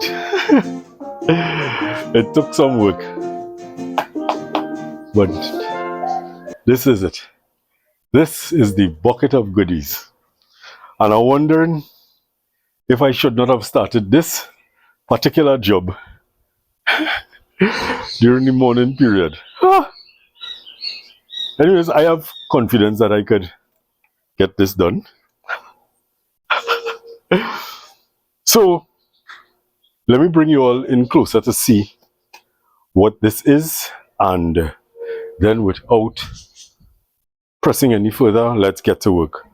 right. It took some work, but this is it. This is the bucket of goodies. And I'm wondering if I should not have started this particular job during the morning period. Anyways, I have confidence that I could get this done. So, let me bring you all in closer to see what this is, and then without pressing any further, let's get to work.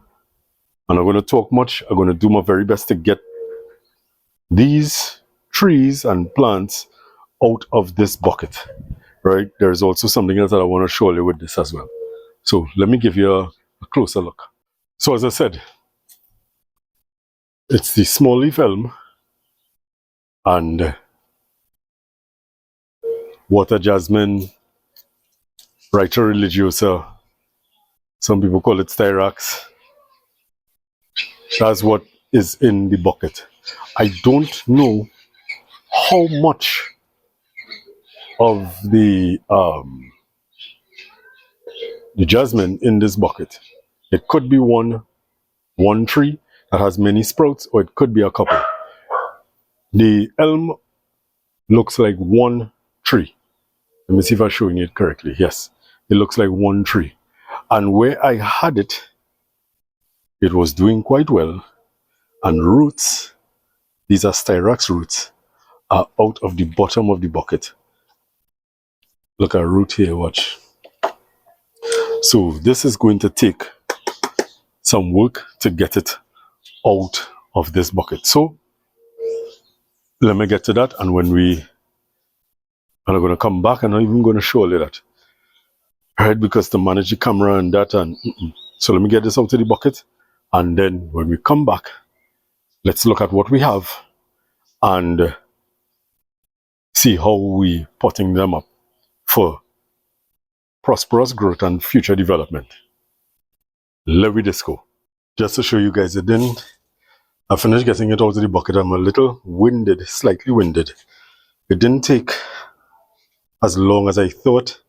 I'm not going to talk much. I'm going to do my very best to get these trees and plants out of this bucket, right? There's also something else that I want to show you with this as well. So let me give you a closer look. So as I said, it's the small leaf elm and water jasmine, Wrightia religiosa. Some people call it styrax. That's what is in the bucket. I don't know how much of the jasmine in this bucket. It could be one tree that has many sprouts, or it could be a couple. The elm looks like one tree. Let me see if I'm showing it correctly. Yes, it looks like one tree. And where I had it, it was doing quite well. And roots, these are styrax roots, are out of the bottom of the bucket. Look at root here, watch. So this is going to take some work to get it out of this bucket. So let me get to that, and when I'm going to come back, and I'm even going to show you that, right? Because to manage the camera and that, and so let me get this out of the bucket, and then when we come back, let's look at what we have and see how we potting them up for prosperous growth and future development. Let me just go. Just to show you guys it didn't. I finished getting it out of the bucket. I'm a little winded, slightly winded. It didn't take as long as I thought,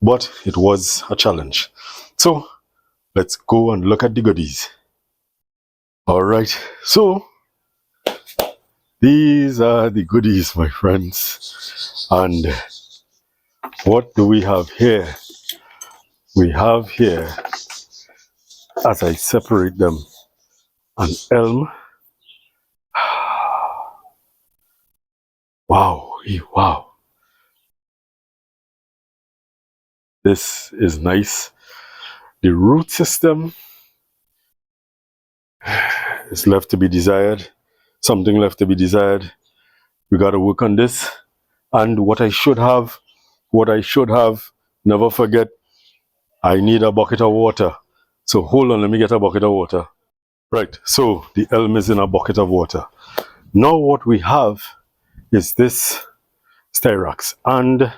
but it was a challenge. So let's go and look at the goodies. All right, so these are the goodies, my friends. And what do we have here? We have here, as I separate them, an elm. Wow, wow. This is nice. The root system is left to be desired. Something left to be desired. We got to work on this. And what I should have, never forget, I need a bucket of water. So hold on, let me get a bucket of water. Right, so the elm is in a bucket of water. Now what we have is this styrax and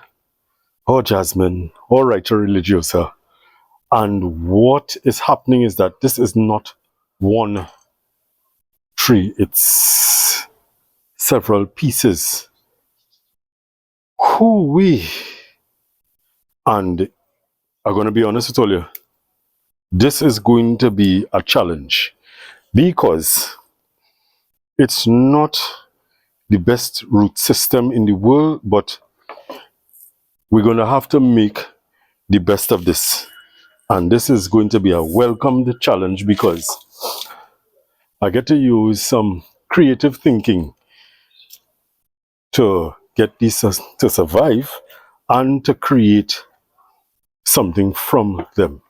or jasmine or Wrightia religiosa. And what is happening is that this is not one tree, it's several pieces. Hoo-wee. And I'm going to be honest with all you, this is going to be a challenge because it's not the best root system in the world, but we're going to have to make the best of this. And this is going to be a welcomed challenge because I get to use some creative thinking to get these to survive and to create something from them.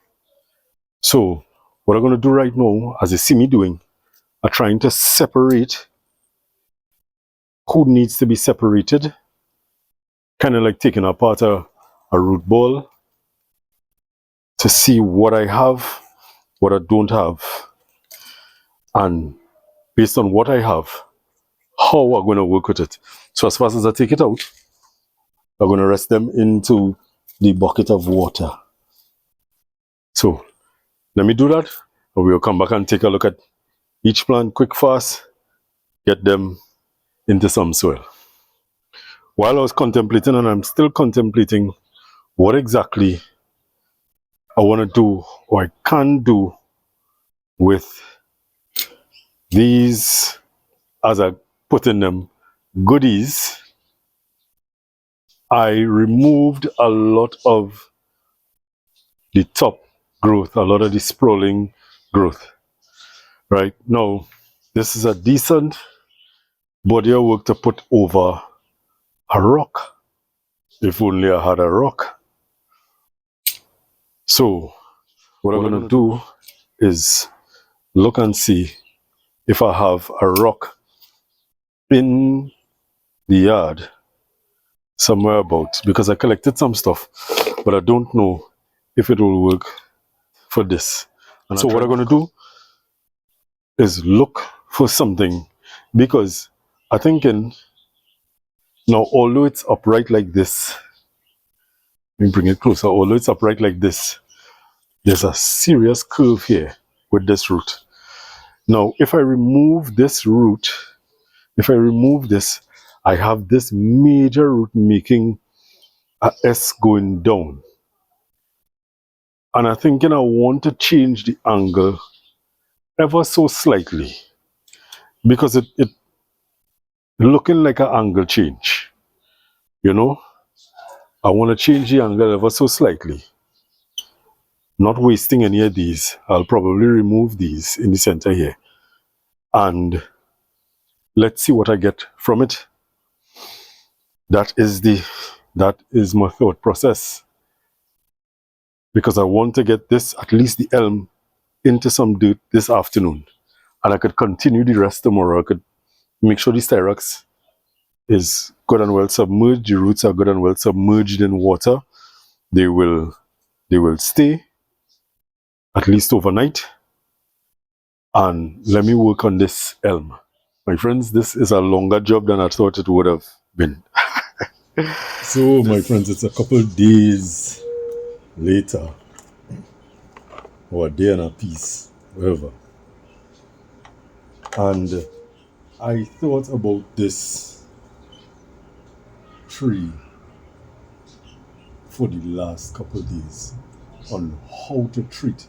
So what I'm going to do right now, as you see me doing, I'm trying to separate who needs to be separated, kind of like taking apart a root ball to see what I have, what I don't have, and based on what I have, how I'm going to work with it. So as fast as I take it out, I'm going to rest them into the bucket of water. So let me do that, and we'll come back and take a look at each plant quick fast, get them into some soil. While I was contemplating, and I'm still contemplating what exactly I want to do or I can do with these, as I put in them, goodies, I removed a lot of the top growth, a lot of the sprawling growth. Right now, this is a decent body of work to put over a rock. If only I had a rock. So what I'm going to do is look and see if I have a rock in the yard somewhere about, because I collected some stuff, but I don't know if it will work for this. And so what I'm going to do is look for something, because I think now, although it's upright like this, let me bring it closer, although it's upright like this, there's a serious curve here with this root. Now, if I remove this root, if I remove this, I have this major root making a S going down. And I'm thinking I want to change the angle ever so slightly, because it looking like an angle change. You know, I want to change the angle ever so slightly. Not wasting any of these. I'll probably remove these in the center here. And let's see what I get from it. That is my thought process. Because I want to get this, at least the elm, into some dirt this afternoon. And I could continue the rest tomorrow. I could make sure the styrax is good and well submerged. The roots are good and well submerged in water. They will stay at least overnight. And let me work on this elm. My friends, this is a longer job than I thought it would have been. So, my friends, it's a couple days later, or a day and a piece, whatever. And I thought about this tree for the last couple of days on how to treat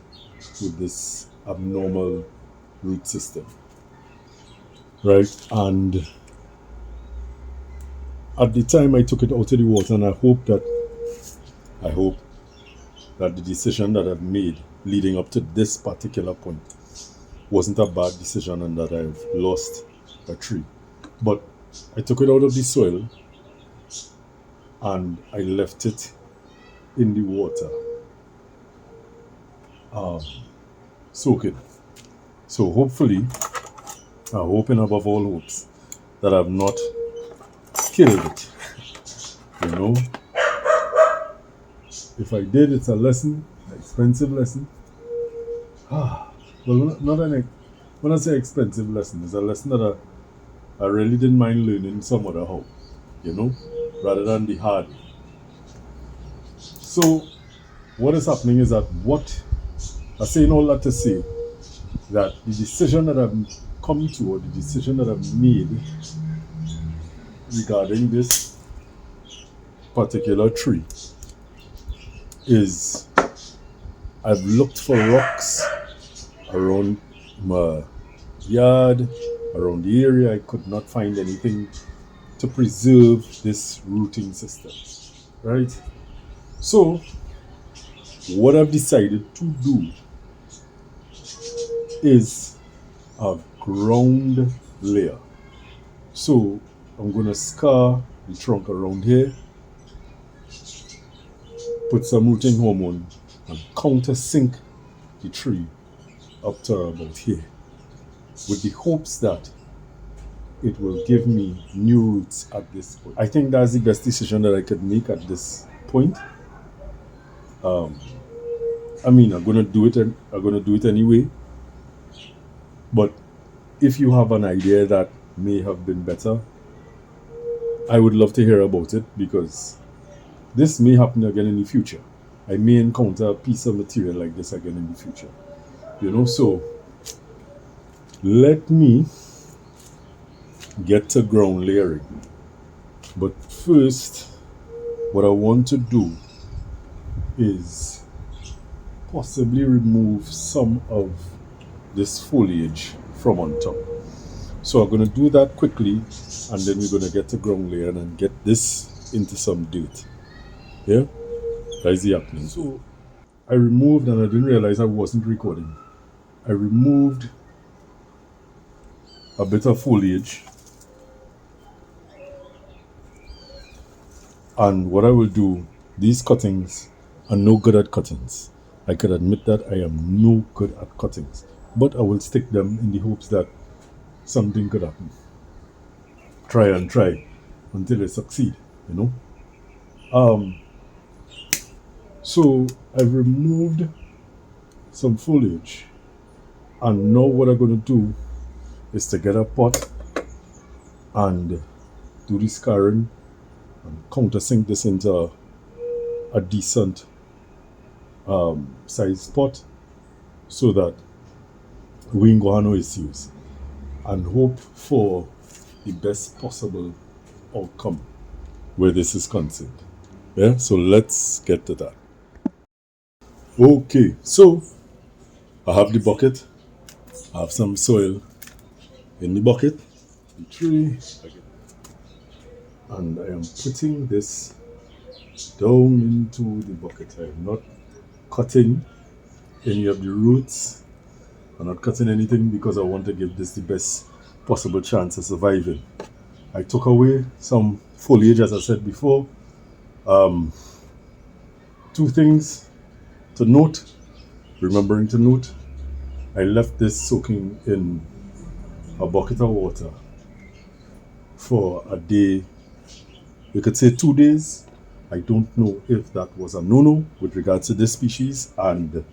with this abnormal root system, right? And at the time I took it out of the water, and I hope that the decision that I've made leading up to this particular point wasn't a bad decision and that I've lost a tree. But I took it out of the soil and I left it in the water, soaking. So hopefully, I'm hoping above all hopes that I've not killed it. You know, if I did, it's a lesson, an expensive lesson. Well, when I say expensive lesson, it's a lesson that I really didn't mind learning some other how, you know, rather than the hard way. So what is happening is that what I'm saying all that to say that the decision that I've come to, or the decision that I've made regarding this particular tree, is I've looked for rocks around my yard, around the area. I could not find anything to preserve this rooting system, right? So what I've decided to do is a ground layer. So I'm going to scar the trunk around here, put some rooting hormone, and countersink the tree up to about here, with the hopes that it will give me new roots at this point. I think that's the best decision that I could make at this point. I mean, I'm gonna do it anyway. But if you have an idea that may have been better, I would love to hear about it, because this may happen again in the future. I may encounter a piece of material like this again in the future. You know, so let me get to ground layering. But first, what I want to do is possibly remove some of this foliage from on top. So I'm going to do that quickly, and then we're going to get to ground layer and get this into some dirt. Yeah, that's the happening. So I removed, and I didn't realize I wasn't recording. I removed a bit of foliage, and what I will do, these cuttings are no good at cuttings. I could admit that I am no good at cuttings, but I will stick them in the hopes that something could happen. Try and try until I succeed, you know. So I've removed some foliage, and now what I'm going to do is to get a pot and do the scarring and countersink this into a decent size pot so that we ain't gonna have no issues, and hope for the best possible outcome where this is concerned. Yeah, so let's get to that. Okay, so I have the bucket, I have some soil in the bucket, the tree, and I am putting this down into the bucket. I am not cutting any of the roots. I'm not cutting anything because I want to give this the best possible chance of surviving. I took away some foliage, as I said before. Two things to note, remembering to note, I left this soaking in a bucket of water for a day. You could say 2 days. I don't know if that was a no-no with regards to this species, and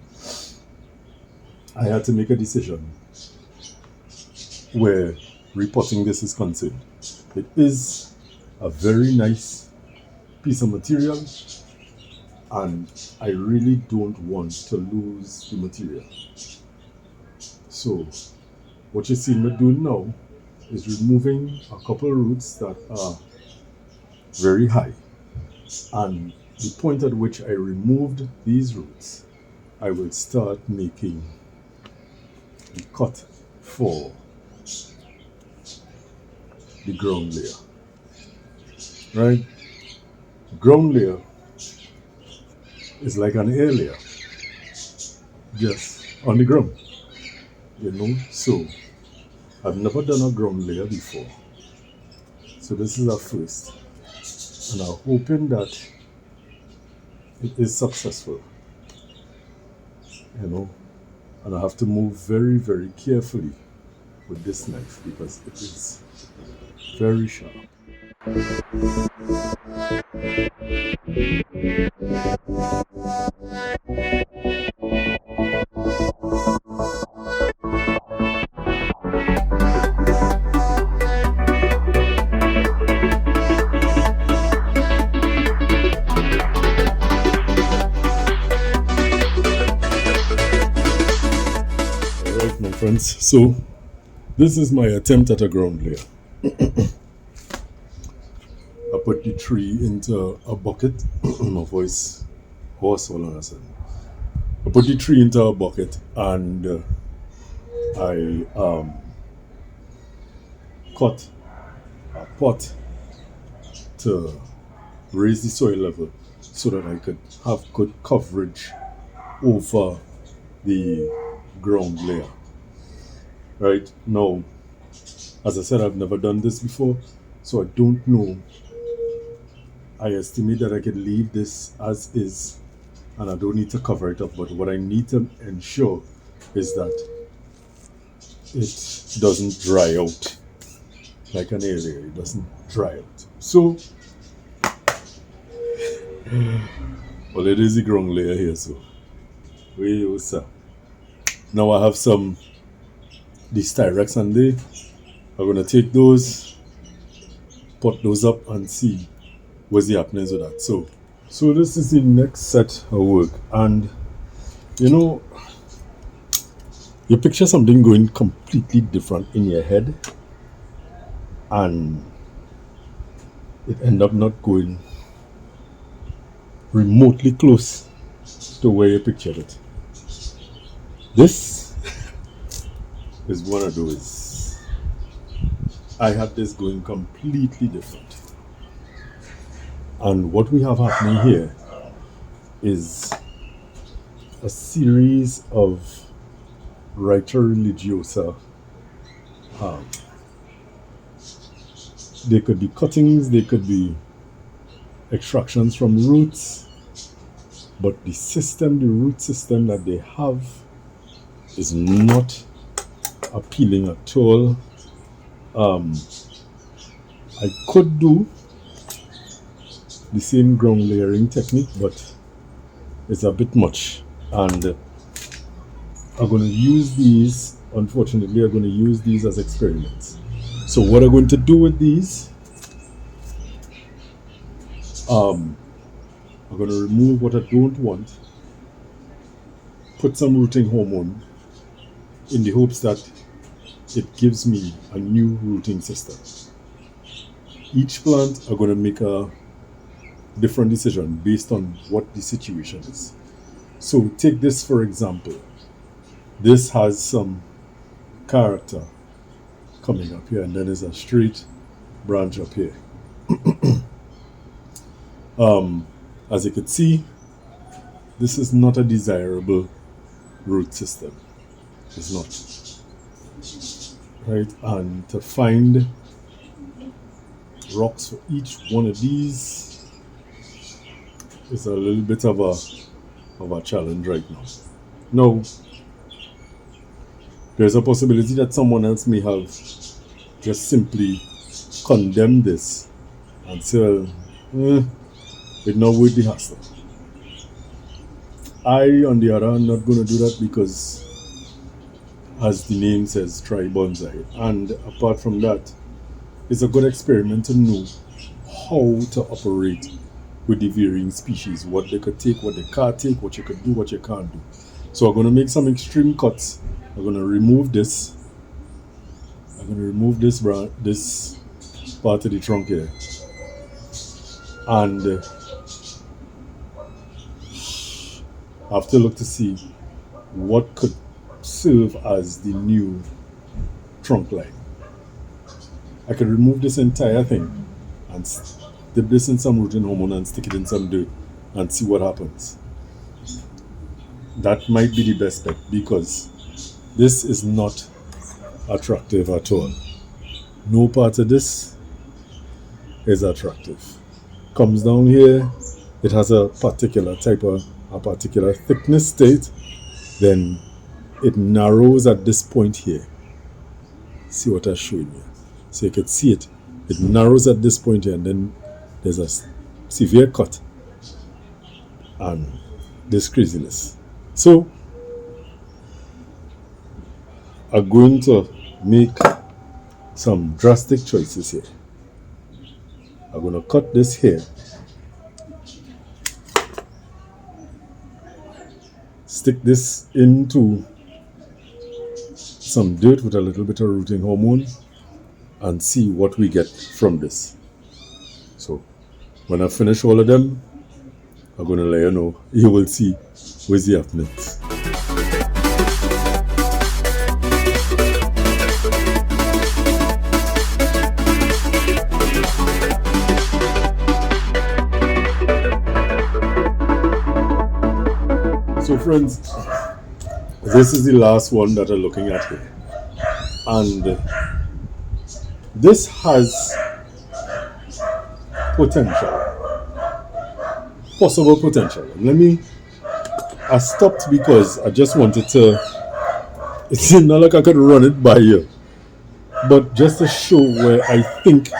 I had to make a decision where repotting this is concerned. It is a very nice piece of material, and I really don't want to lose the material. So what you see me doing now is removing a couple of roots that are very high, and the point at which I removed these roots, I will start making the cut for the ground layer. Right? Ground layer is like an air layer, just on the ground. You know, so I've never done a ground layer before. So this is our first. And I'm hoping that it is successful. You know, and I have to move very, very carefully with this knife because it is very sharp. Alright, my friends, so this is my attempt at a ground layer. I put the tree into a bucket. My voice hoarse all of a sudden. I put the tree into a bucket, and I cut a pot to raise the soil level so that I could have good coverage over the ground layer. Right now, as I said, I've never done this before, so I don't know. I estimate that I can leave this as is and I don't need to cover it up, but what I need to ensure is that it doesn't dry out like an area. It doesn't dry out. So, well, it is the ground layer here, so Religiousa. Now I have some these Styrex on there. I'm gonna take those, put those up and see what's the happenings with that. So this is the next set of work, and you know, you picture something going completely different in your head, and it ended up not going remotely close to where you pictured it. This is one of those. I had this going completely different. And what we have happening here is a series of Wrightia Religiosa. They could be cuttings, they could be extractions from roots, but the root system that they have is not appealing at all. I could do the same ground layering technique, but it's a bit much, and I'm going to use these, unfortunately, I'm going to use these as experiments. So what I'm going to do with these, I'm going to remove what I don't want, put some rooting hormone in the hopes that it gives me a new rooting system. Each plant I'm going to make a different decision based on what the situation is. So take this for example. This has some character coming up here, and then there's a straight branch up here. As you can see, this is not a desirable root system. It's not. Right? And to find rocks for each one of these is a little bit of a challenge right now. Now, there's a possibility that someone else may have just simply condemned this and say, it's not worth the hassle. I, on the other hand, not going to do that because, as the name says, try bonsai. And apart from that, it's a good experiment to know how to operate with the varying species, what they could take, what they can't take, what you could do, what you can't do. So I'm going to make some extreme cuts. I'm going to remove this. I'm going to remove this part of the trunk here. And I have to look to see what could serve as the new trunk line. I could remove this entire thing and dip this in some rooting hormone and stick it in some dirt and see what happens. That might be the best bet because this is not attractive at all. No part of this is attractive. Comes down here, it has a particular thickness state, then it narrows at this point here. See what I'm showing you? So you can see it. It narrows at this point here, and then there's a severe cut and this craziness. So I'm going to make some drastic choices here. I'm going to cut this here, stick this into some dirt with a little bit of rooting hormone and see what we get from this. So when I finish all of them, I'm going to let you know. You will see what's the happenings. So friends, this is the last one that I'm looking at here. And this has possible potential. I stopped because I just wanted to, it's not like I could run it by you, but just to show where I think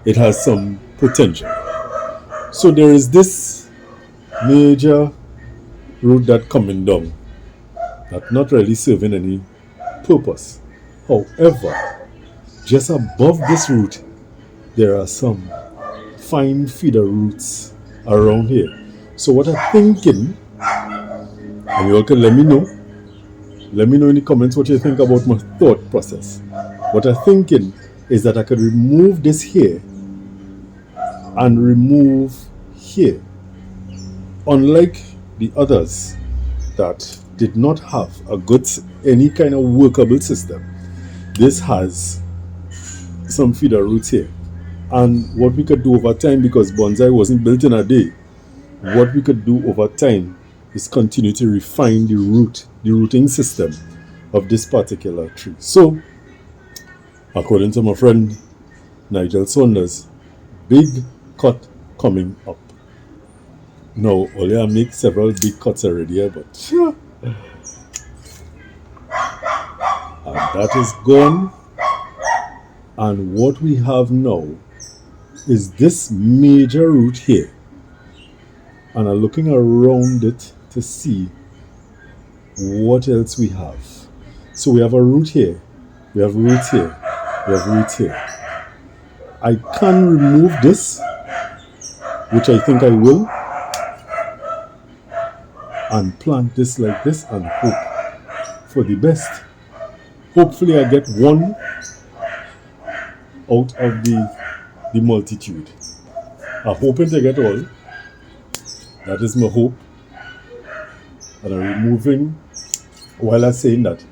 it has some potential. So there is this major root that coming down, that not really serving any purpose. However, just above this root, there are some fine feeder roots around here. So what I'm thinking, and you all can let me know in the comments what you think about my thought process. What I'm thinking is that I could remove this here and remove here. Unlike the others that did not have any kind of workable system, this has some feeder roots here. And what we could do over time, because bonsai wasn't built in a day, what we could do over time is continue to refine the rooting system of this particular tree. So, according to my friend Nigel Saunders, big cut coming up. Now, only I make several big cuts already here, but and that is gone. And what we have now is this major root here. And I'm looking around it to see what else we have. So we have a root here, we have roots here, we have roots here. I can remove this, which I think I will, and plant this like this and hope for the best. Hopefully I get one out of the multitude. I'm hoping to get all. That is my hope. And I'm removing, while I'm saying that,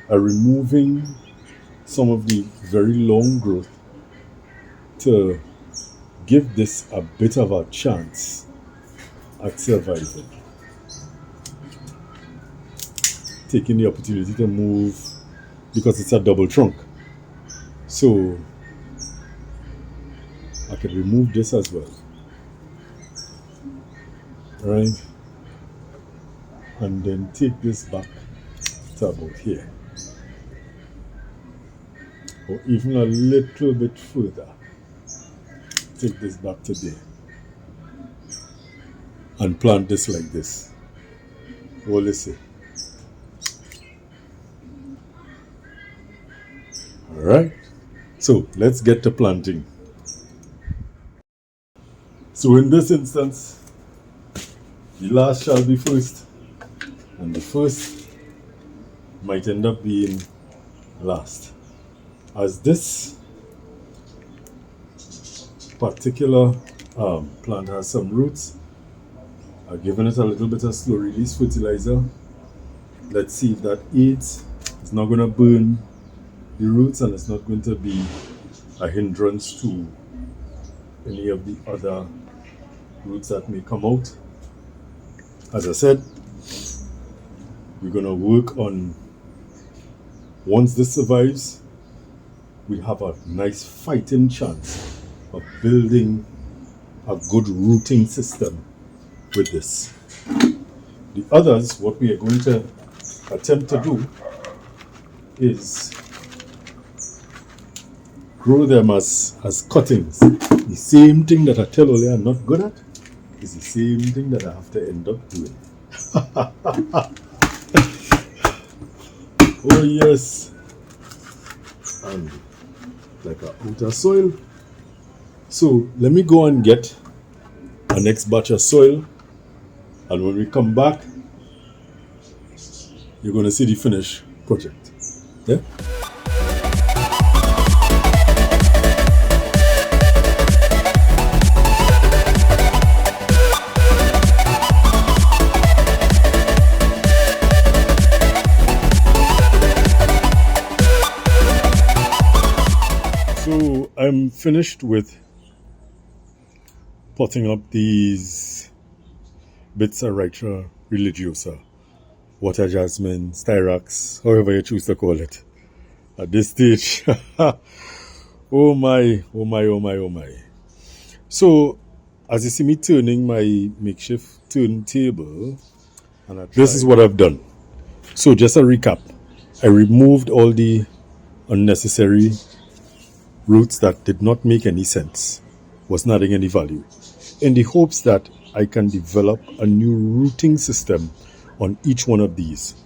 I'm removing some of the very long growth to give this a bit of a chance at surviving. Taking the opportunity to move, because it's a double trunk. So I can remove this as well. Right? And then take this back to about here. Or even a little bit further. Take this back to there. And plant this like this. Oh, listen. Alright. So let's get to planting. So in this instance, the last shall be first, and the first might end up being last. As this particular plant has some roots, I've given it a little bit of slow release fertilizer. Let's see if that aids. It's not going to burn the roots, and it's not going to be a hindrance to any of the other roots that may come out. As I said, we're going to work on, once this survives, we have a nice fighting chance of building a good rooting system with this. The others, what we are going to attempt to do is grow them as cuttings. The same thing that I tell Ole I'm not good at is the same thing that I have to end up doing. Oh yes. And like a outer soil. So let me go and get a next batch of soil, and when we come back, you're going to see the finished project. Yeah? So I'm finished with potting up these bits of Wrightia Religiousa, water jasmine, styrax, however you choose to call it. At this stage, oh my, oh my, oh my, oh my. So, as you see me turning my makeshift turntable, this is what I've done. So, just a recap. I removed all the unnecessary roots that did not make any sense, was not adding any value, in the hopes that I can develop a new rooting system on each one of these.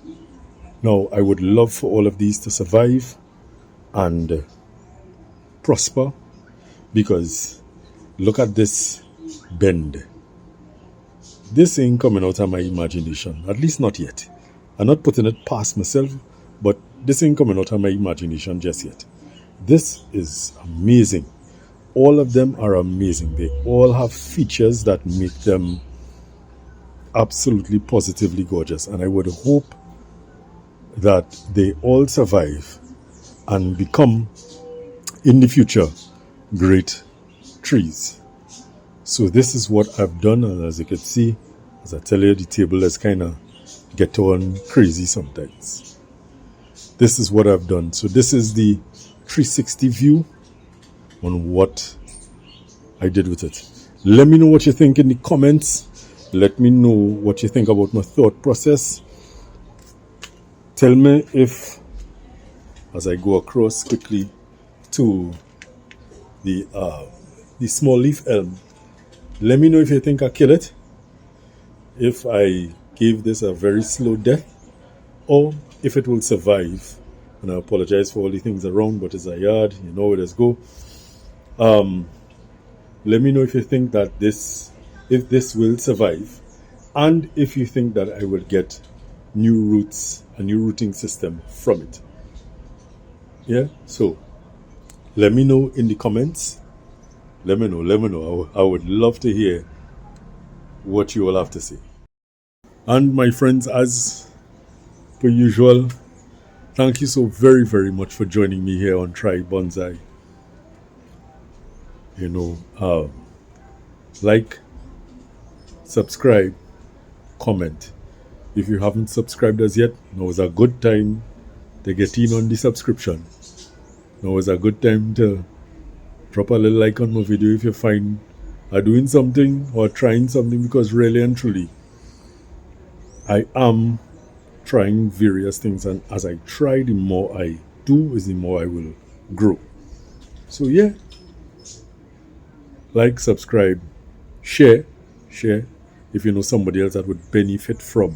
Now, I would love for all of these to survive and prosper, because look at this bend. This ain't coming out of my imagination, at least not yet. I'm not putting it past myself, but this ain't coming out of my imagination just yet. This is amazing. All of them are amazing. They all have features that make them absolutely positively gorgeous. And I would hope that they all survive and become, in the future, great trees. So this is what I've done, and as you can see, as I tell you, the table is kind of get on crazy sometimes. This is what I've done. So this is the 360 view on what I did with it. Let me know what you think in the comments. Let me know what you think about my thought process. Tell me if, as I go across quickly to the small leaf elm, let me know if you think I kill it, if I gave this a very slow death, or if it will survive. And I apologize for all the things around, but it's a yard, you know where let's go. Let me know if you think that if this will survive, and if you think that I will get new roots, a new rooting system from it. Yeah, so let me know in the comments. Let me know. I would love to hear what you all have to say. And my friends, as per usual, thank you so very, very much for joining me here on Try Bonsai. You know, like, subscribe, comment. If you haven't subscribed as yet, now is a good time to get in on the subscription. Now is a good time to drop a little like on my video if you find I'm doing something or trying something, because really and truly, I am trying various things, and as I try, the more I do is the more I will grow. So yeah, like, subscribe, share. If you know somebody else that would benefit from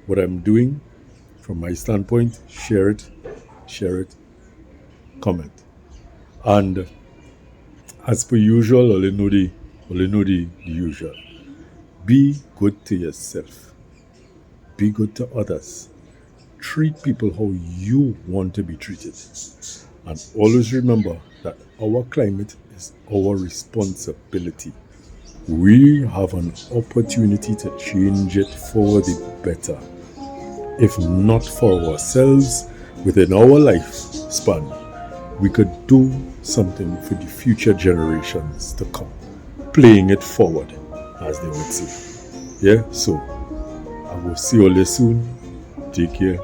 what I'm doing, from my standpoint, share it, comment. And as per usual, only know the usual. Be good to yourself. Be good to others. Treat people how you want to be treated. And always remember that our climate is our responsibility. We have an opportunity to change it for the better. If not for ourselves, within our lifespan, we could do something for the future generations to come, playing it forward, as they would say. Yeah, so I will see you all soon. Take care.